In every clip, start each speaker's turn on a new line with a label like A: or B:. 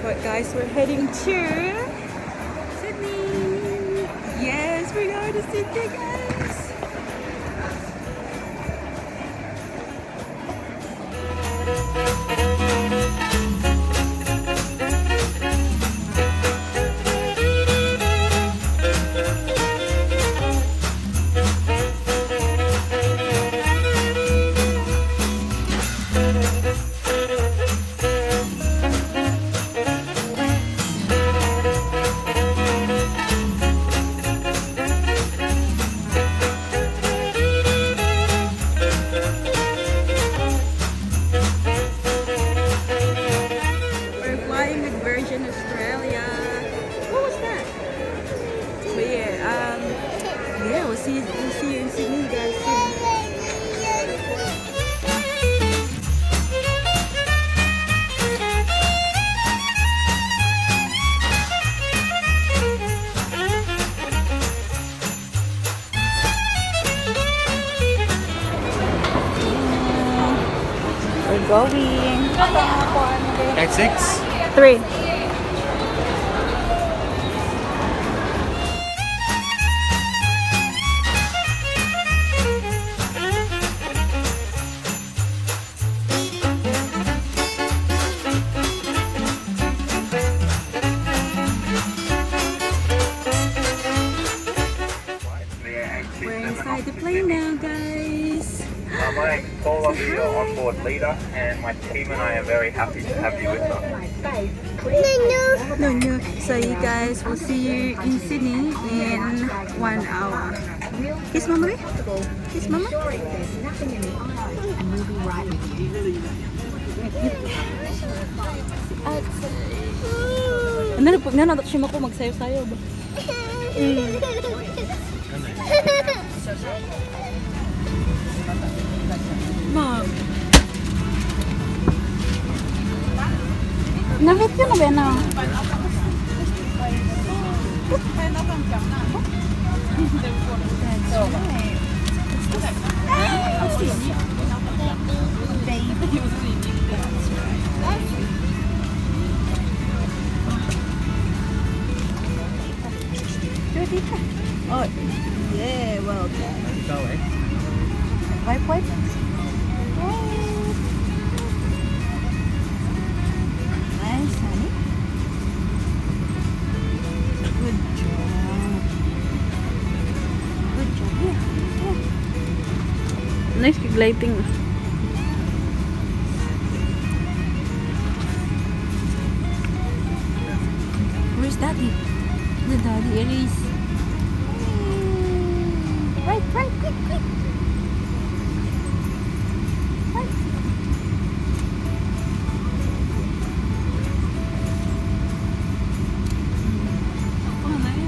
A: But guys, we're heading to Sydney. Yes, we're going to Sydney, guys. We'll see you in Sydney, guys. We're going.
B: X6.
A: 3. We're inside the plane now, guys.
C: My name's Paul, I'm your onboard leader, and my team and I are very happy to have you with us.
A: No. So you guys will see you in Sydney in 1 hour. Kiss mama, babe. Kiss mama. Ano na siya ko magsayo-sayo ba? Mom. Navit ka na ba na? Oh, yeah, well done.
B: Go away.
A: Wipe. Nice, honey. Good job. Good job. Yeah. Nice lighting. Where's Daddy? The Daddy is. Right, quick. Right. Oh, nice.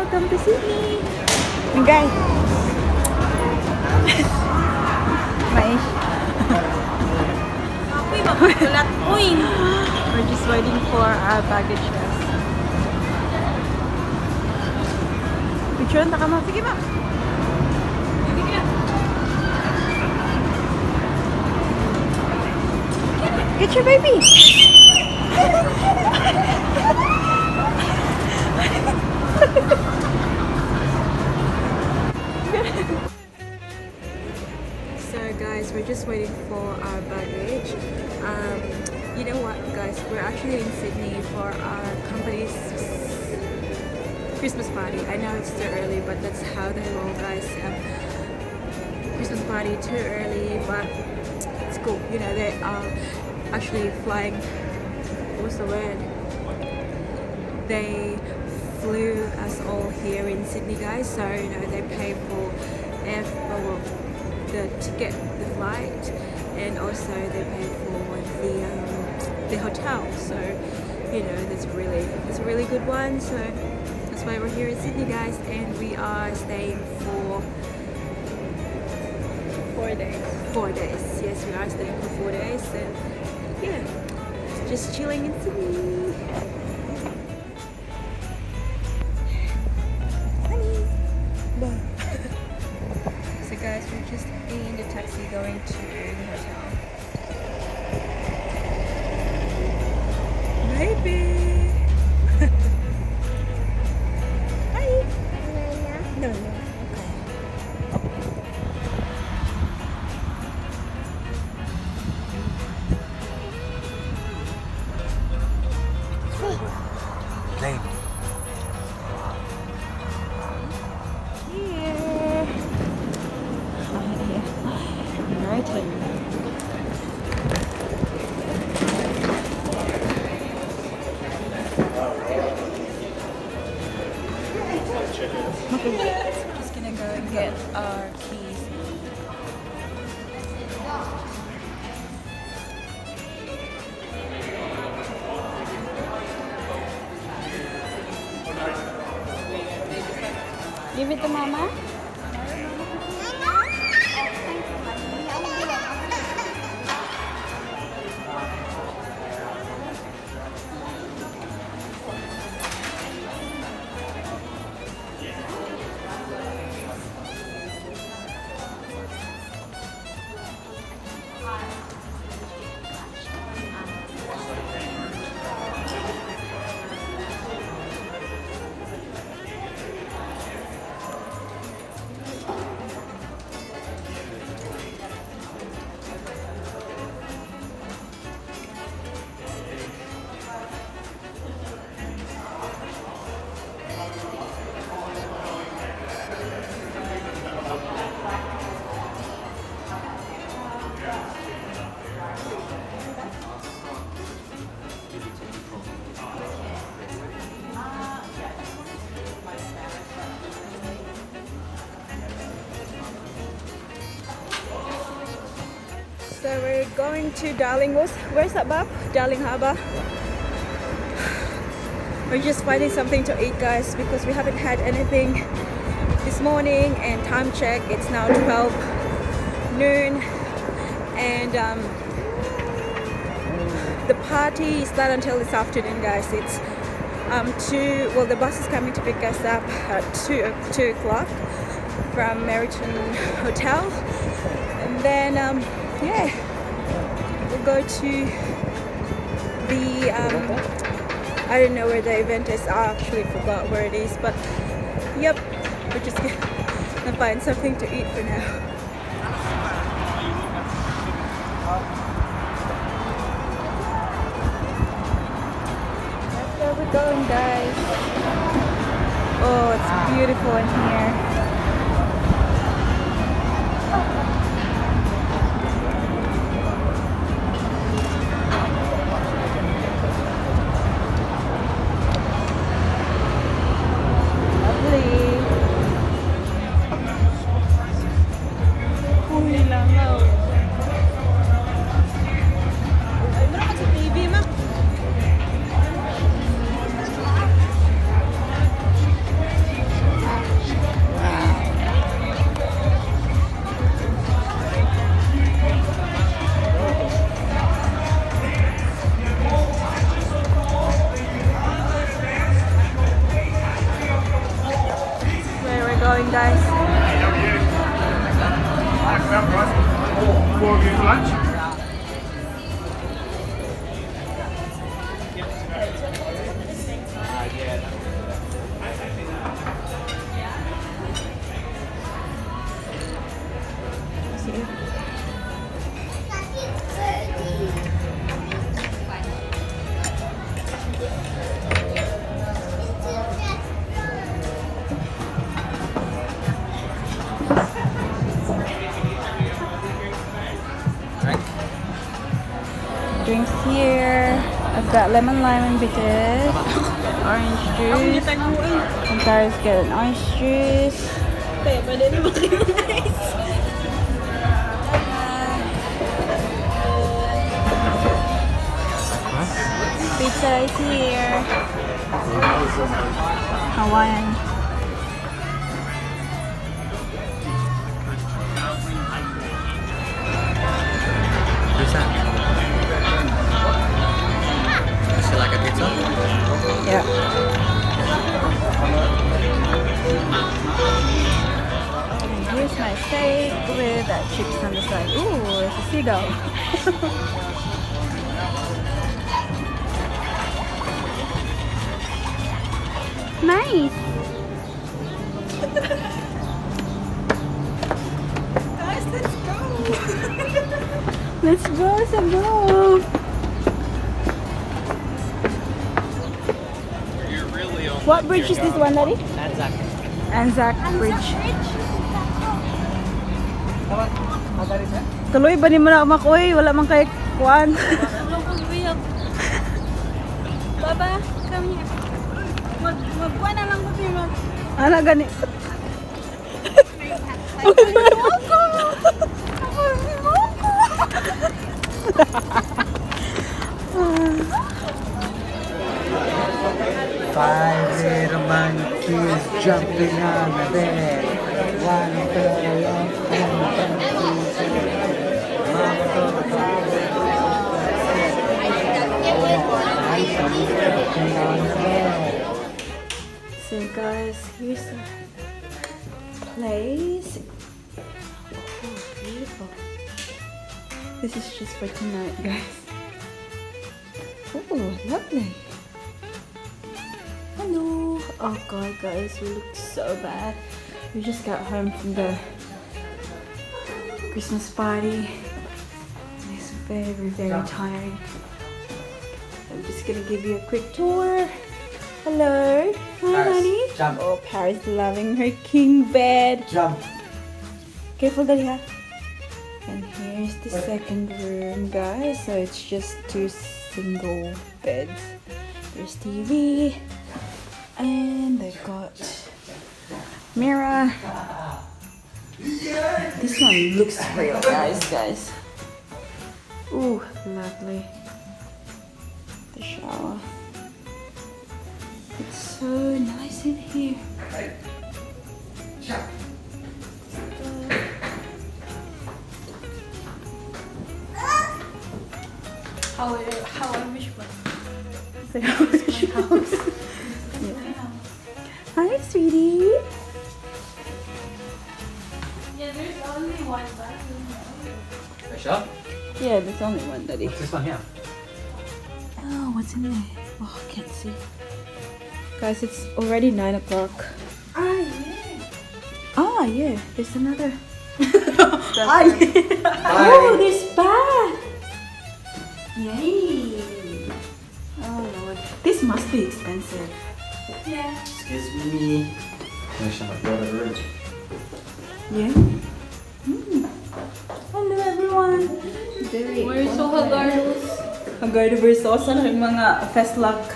A: welcome to Sydney. And guys, we're just waiting for our baggage. Picture na ka ma. Sige ma. Get your baby. So guys, we're just waiting for our baggage. You know what guys, we're actually in Sydney for our company's Christmas party. I know it's too early, but that's how they roll guys. Christmas party too early, but it's cool. You know, they are actually flying, what's the word? They flew us all here in Sydney guys, so you know they pay for the ticket, the flight, and also they pay for the hotel. So you know it's a really good one. So that's why we're here in Sydney guys, and we are staying for 4 days. 4 days. Yes, we are staying for 4 days. So yeah, just chilling in Sydney. So guys, we're just in the taxi going to the hotel. Baby! Hi! No, no.
B: Lane.
A: Just gonna go and get our keys. Give it to mama. So we're going to Darling. Where's that, Bob? Darling Harbour. We're just finding something to eat, guys, because we haven't had anything this morning. And time check, it's now 12 noon, and the party is not until this afternoon, guys. It's the bus is coming to pick us up at 2 o'clock from Meriton Hotel, and then yeah, we'll go to the I don't know where the event is. I actually forgot where it is, but yep, we're just gonna find something to eat for now. That's where we're going, guys. Oh, it's beautiful in here. Drinks here. I've got lemon lime and bitters, orange juice. And Tara's got an orange juice. Pizza is here. Hawaiian.
B: Pizza. Is it like a pizza?
A: Yeah. And here's my steak with chips on the side. Ooh, it's a seagull. Nice. Guys, let's go. Let's go, Sabo. What bridge is this one, Daddy?
B: Anzac.
A: Anzac Bridge. Tuloy ba ni mo na makoy? Wala man kay kuan. Baba, come here. Magkuha na lang ko mag. Ano gani?
B: Five little monkeys jumping on the bed. One fell off and
A: So guys, here's the place. Oh, beautiful. This is just for tonight, guys. Oh, lovely. Hello. Oh god, guys, we look so bad. We just got home from the Christmas party. It's very, very tiring. I'm just gonna give you a quick tour. Hello. Hi,
B: Paris,
A: honey.
B: jump.
A: Oh, Paris loving her king bed.
B: jump.
A: Careful, Daddy. And here's the second room, guys. So it's just 2 single beds. There's TV. And they've got mirror. This one looks real guys. Ooh, lovely. The shower. It's so nice in here. How I wish house. Hi, sweetie.
D: Yeah, there's only one bathroom.
B: Are you sure?
A: Yeah, there's only one, Daddy.
B: What's this one here?
A: Oh, what's in there? Oh, I can't see. Guys, it's already 9 o'clock. Ah, yeah. There's another. Oh, there's bath. Yay. Oh, Lord. This must be expensive.
D: Yeah.
B: Excuse me. Finish my daughter's room.
A: Yeah. Hello, everyone. Very
D: We're so hagardos.
A: Hagardo Versosa ng mga Festlock.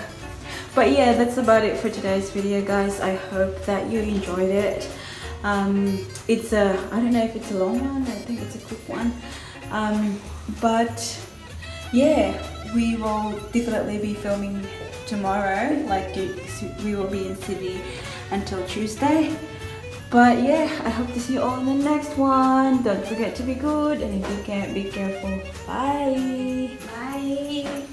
A: But yeah, that's about it for today's video, guys. I hope that you enjoyed it. It's a, I don't know if it's a long one, I think it's a quick one. But yeah, we will definitely be filming tomorrow. Like we will be in Sydney until Tuesday. But yeah, I hope to see you all in the next one. Don't forget to be good, and if you can't, be careful. Bye.
D: Bye.